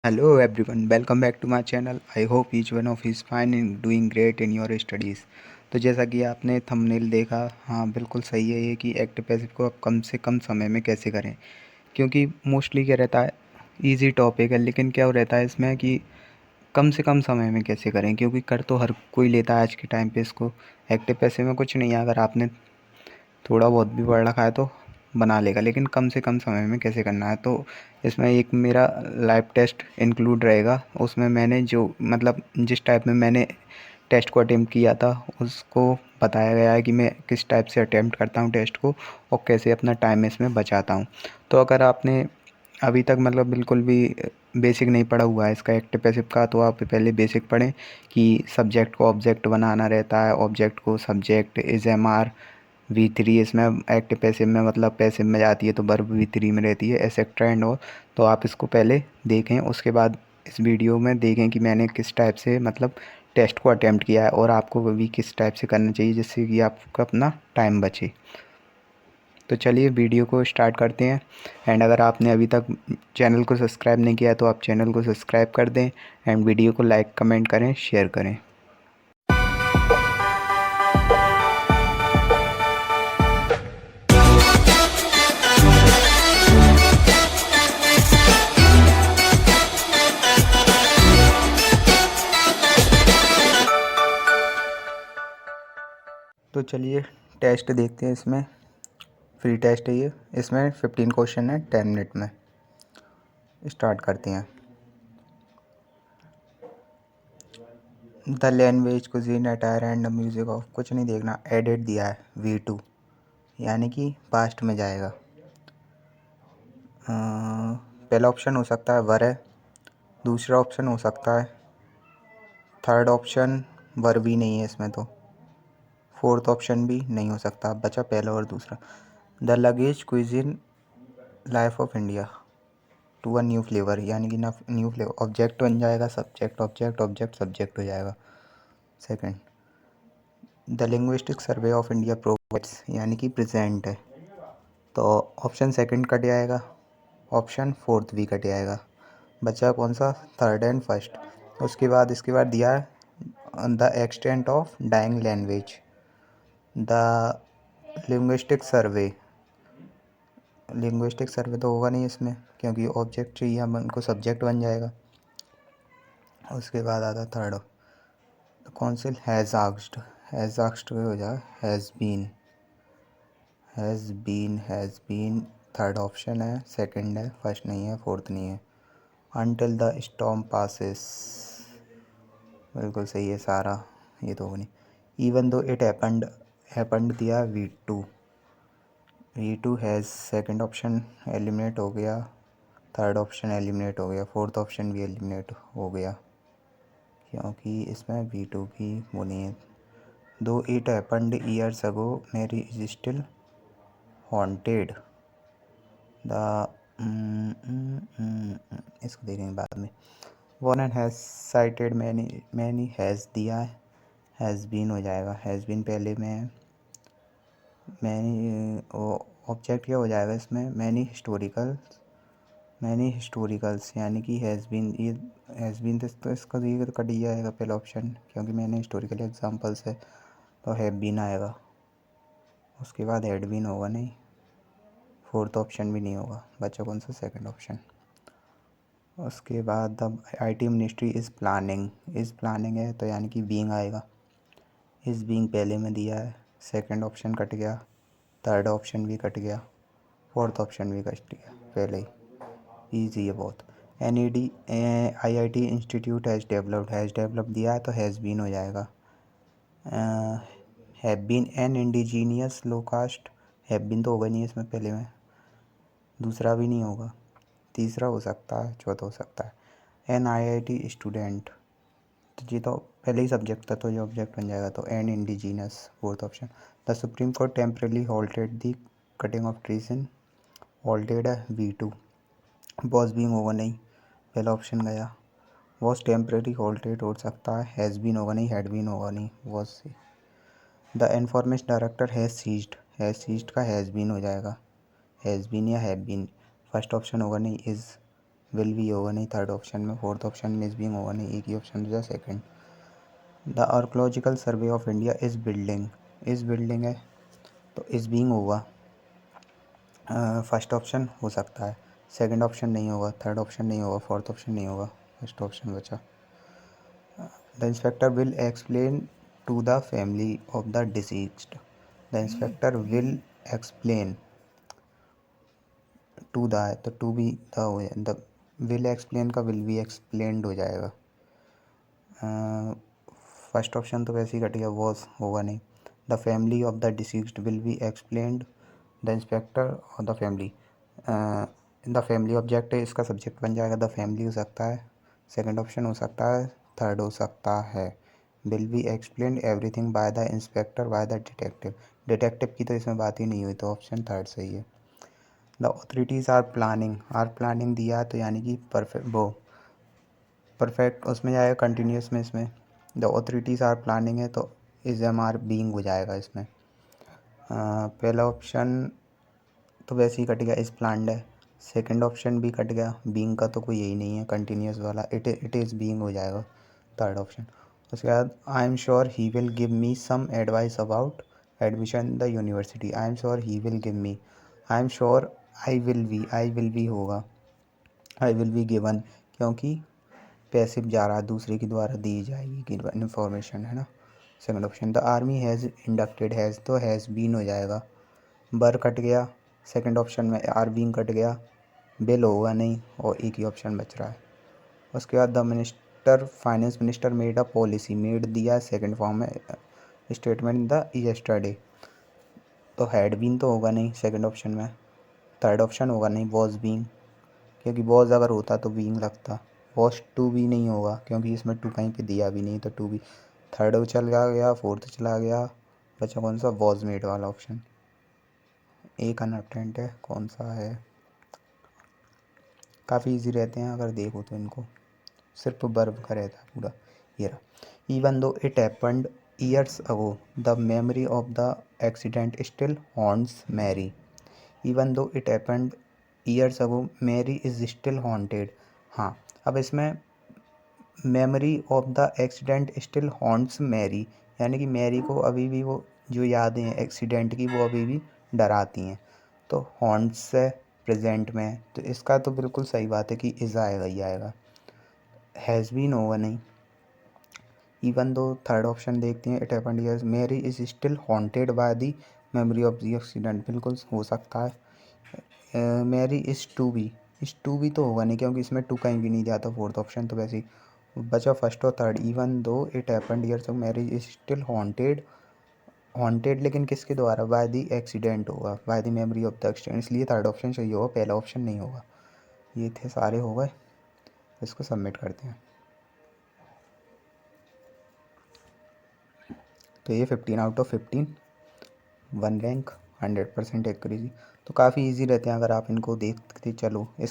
Hello everyone, welcome back to my channel. I hope each one of you is fine and doing great in your studies. तो जैसा कि आपने thumbnail देखा, हाँ बिल्कुल सही है ये कि एक्टिव पैसिव को आप कम से कम समय में कैसे करें, क्योंकि मोस्टली क्या रहता है, इजी टॉपिक है, लेकिन क्या रहता है इसमें कि कम से कम समय में कैसे करें, क्योंकि कर तो हर कोई लेता है आज के टाइम पे इसको। एक्टिव पैसिव में कुछ नहीं है, अगर आपने थोड़ा बहुत भी पढ़ रखा है तो बना लेगा, लेकिन कम से कम समय में कैसे करना है। तो इसमें एक मेरा लाइव टेस्ट इंक्लूड रहेगा, उसमें मैंने जो मतलब जिस टाइप में मैंने टेस्ट को अटेम्प्ट किया था उसको बताया गया है कि मैं किस टाइप से अटेम्प्ट करता हूँ टेस्ट को और कैसे अपना टाइम इसमें बचाता हूँ। तो अगर आपने अभी तक मतलब बिल्कुल भी बेसिक नहीं पढ़ा हुआ है इसका एक्टिव पैसिव का, तो आप पहले बेसिक पढ़ें कि सब्जेक्ट को ऑब्जेक्ट बनाना रहता है, ऑब्जेक्ट को subject is M R V3 इसमें एक्टिव पैसिव में मतलब पैसिव में जाती है तो वर्ब V3 में रहती है, एसेक्ट्रा एंड और। तो आप इसको पहले देखें, उसके बाद इस वीडियो में देखें कि मैंने किस टाइप से मतलब टेस्ट को अटेम्प्ट किया है और आपको भी किस टाइप से करना चाहिए जिससे कि आपका अपना टाइम बचे। तो चलिए वीडियो को स्टार्ट करते हैं। एंड अगर आपने अभी तक चैनल को सब्सक्राइब नहीं किया तो आप चैनल को सब्सक्राइब कर दें एंड वीडियो को लाइक कमेंट करें, शेयर करें। तो चलिए टेस्ट देखते हैं। इसमें फ्री टेस्ट है ये, इसमें 15 क्वेश्चन है 10 मिनट में। स्टार्ट करते हैं। The language cuisine attire and the music of, कुछ नहीं देखना, एडिट दिया है V2 यानी कि पास्ट में जाएगा। पहला ऑप्शन हो सकता है वर है, दूसरा ऑप्शन हो सकता है, थर्ड ऑप्शन वर भी नहीं है इसमें, तो फोर्थ ऑप्शन भी नहीं हो सकता, बचा पहला और दूसरा। The luggage cuisine life of India to a new flavour, यानी कि ना न्यू फ्लेवर ऑब्जेक्ट बन जाएगा, सब्जेक्ट ऑब्जेक्ट ऑब्जेक्ट सब्जेक्ट हो जाएगा। Second, the linguistic survey of India provides, यानी कि प्रेजेंट है, तो ऑप्शन सेकंड कट जाएगा, ऑप्शन फोर्थ भी कट जाएगा, बचा कौन सा, थर्ड एंड फर्स्ट। उसके बाद इसके बाद दिया है the extent of dying language, the linguistic survey. Linguistic survey तो होगा नहीं इसमें क्योंकि ऑब्जेक्ट चाहिए, हम उनको सब्जेक्ट बन जाएगा। उसके बाद आता third, the council has asked हो जाए, हैज़ बीन थर्ड ऑप्शन है, सेकंड है, फर्स्ट नहीं है, फोर्थ नहीं है। अनटिल द स्टॉर्म पासिस, बिल्कुल सही है सारा, ये तो नहीं। इवन दो इट हैपन्ड दिया V2 has, second option eliminate हो गया, थर्ड ऑप्शन एलिमिनेट हो गया, फोर्थ ऑप्शन भी एलिमिनेट हो गया क्योंकि इसमें V2 की वो नहीं है। Though it happened years ago Mary is still haunted, the इसको देखेंगे बाद में। One and has cited many has दिया है, हैज़ बीन हो जाएगा, हैज़ बीन पहले में है। मैनी ऑब्जेक्ट क्या हो जाएगा इसमें, मैनी हिस्टोरिकल्स, यानी कि हैज़ बीन, ये हैज़ बीन तो इसका ये तो कट ही जाएगा पहला ऑप्शन, क्योंकि मैंने हिस्टोरिकल एग्जांपल्स है तो हैव बीन आएगा। उसके बाद हैड बीन होगा नहीं, फोर्थ ऑप्शन भी नहीं होगा, बचा कौन सा, सेकंड ऑप्शन। उसके बाद the IT ministry is planning है तो यानी कि बीइंग आएगा। इज़ बीइंग पहले में दिया है, सेकंड ऑप्शन कट गया, थर्ड ऑप्शन भी कट गया, फोर्थ ऑप्शन भी कट गया पहले ही। ईजी है बहुत। NED IIT institute has developed दिया है तो हैज़ बीन हो जाएगा। Have been an indigenous low cost, have been तो होगा नहीं इसमें पहले में, दूसरा भी नहीं होगा, तीसरा हो सकता है, चौथा हो सकता है। एन IIT स्टूडेंट, तो ये तो पहले ही सब्जेक्ट था तो ये ऑब्जेक्ट बन जाएगा, तो an indigenous fourth option. The supreme court temporarily halted the cutting of trees in, halted है V2, वॉज बीइंग होगा नहीं, पहला ऑप्शन गया। वॉज टेम्परेरी हॉल्टेड हो सकता है, हैज़ बीन होगा नहीं, हैड बीन होगा नहीं, वॉज से। The information director has seized का हैज़ बीन हो जाएगा, हैज़ बीन या हैव बीन, फर्स्ट ऑप्शन होगा नहीं, इज़, विल बी होगा नहीं थर्ड ऑप्शन में, फोर्थ ऑप्शन में इज बीइंग होगा नहीं, एक ही ऑप्शन बचा second. The archaeological survey of India is building, is building है तो इज बीइंग होगा, फर्स्ट ऑप्शन हो सकता है, सेकंड ऑप्शन नहीं होगा, थर्ड ऑप्शन नहीं होगा, फोर्थ ऑप्शन नहीं होगा, फर्स्ट ऑप्शन बचा। The inspector will explain to the family of the deceased, the inspector will explain to the है तो टू भी द हो जाए, द विल एक्सप्लेन का विल बी एक्सप्लेन्ड हो जाएगा। फर्स्ट ऑप्शन तो वैसे ही कट गया, वॉज होगा नहीं। The family of the deceased will be explained, the inspector और the family, the family object है, इसका सब्जेक्ट बन जाएगा, द फैमिली हो सकता है, सेकंड ऑप्शन हो सकता है, थर्ड हो सकता है। Will be explained everything by the inspector by the detective, detective की तो इसमें बात ही नहीं हुई तो ऑप्शन थर्ड सही है। द ऑथोरिटीज़ आर प्लानिंग दिया है तो यानी कि परफेक्ट वो परफेक्ट उसमें जाएगा, कंटिन्यूस में इसमें द ऑथोरिटीज़ आर प्लानिंग है तो इज एम आर बीइंग हो जाएगा इसमें। पहला ऑप्शन तो वैसे ही कट गया, इस प्लान्ड है, सेकंड ऑप्शन भी कट गया, बीइंग का तो कोई यही नहीं है कंटिन्यूस वाला, इट इज़ बीइंग हो जाएगा थर्ड ऑप्शन। उसके बाद I am sure he will give me some advice about admission in the university, I am sure he will give me, I am sure I will be होगा, I will be given क्योंकि passive जा रहा है, दूसरे के द्वारा दी जाएगी information है ना। Second option the army has inducted, has तो हैज़ बीन हो जाएगा, बर कट गया, सेकंड ऑप्शन में आर बीन कट गया, बिल होगा नहीं और एक ही ऑप्शन बच रहा है। उसके बाद the minister finance minister made a policy, made दिया सेकंड फॉर्म में स्टेटमेंट द यस्टरडे, तो हैड बीन तो होगा नहीं सेकंड ऑप्शन में, थर्ड ऑप्शन होगा नहीं वॉज बीइंग क्योंकि वॉज अगर होता तो बीइंग लगता, वॉज टू भी नहीं होगा क्योंकि इसमें टू कहीं पे दिया भी नहीं तो टू भी, थर्ड चला गया, फोर्थ चला गया, बचा कौन सा वॉज मेड वाला ऑप्शन, एक अनअटेंड है कौन सा है। काफ़ी इजी रहते हैं अगर देखो तो इनको, सिर्फ वर्ब का रहता है पूरा। ये रहा even though it happened years ago the memory of the accident still haunts Mary, even though it happened years ago Mary is still haunted. हाँ अब इसमें memory of the accident still haunts Mary, यानी कि Mary को अभी भी वो जो यादें हैं एक्सीडेंट की वो अभी भी डराती हैं, तो हॉन्ट्स है प्रेजेंट में, तो इसका तो बिल्कुल सही बात है कि इज़ आएगा ही आएगा, हैज़ बीन होगा नहीं। इवन दो थर्ड ऑप्शन देखते हैं, it happened years Mary is still haunted by the memory of the accident, बिल्कुल हो सकता है। मैरी इज़ टू बी, इस टू भी तो होगा नहीं क्योंकि इसमें टू कहीं भी नहीं दिया था, फोर्थ ऑप्शन तो वैसे ही बचा फर्स्ट और third. Even though it happened years of marriage is still haunted, haunted लेकिन किसके द्वारा, बाय द एक्सीडेंट होगा, bye the memory of the accident, इसलिए थर्ड ऑप्शन सही होगा, पहला ऑप्शन नहीं होगा। ये थे सारे हो गए, इसको सबमिट करते हैं। तो ये 15/15, 1 रैंक, 100% एक्यूरेसी, तो काफ़ी इजी रहते हैं अगर आप इनको देखते चलो। इस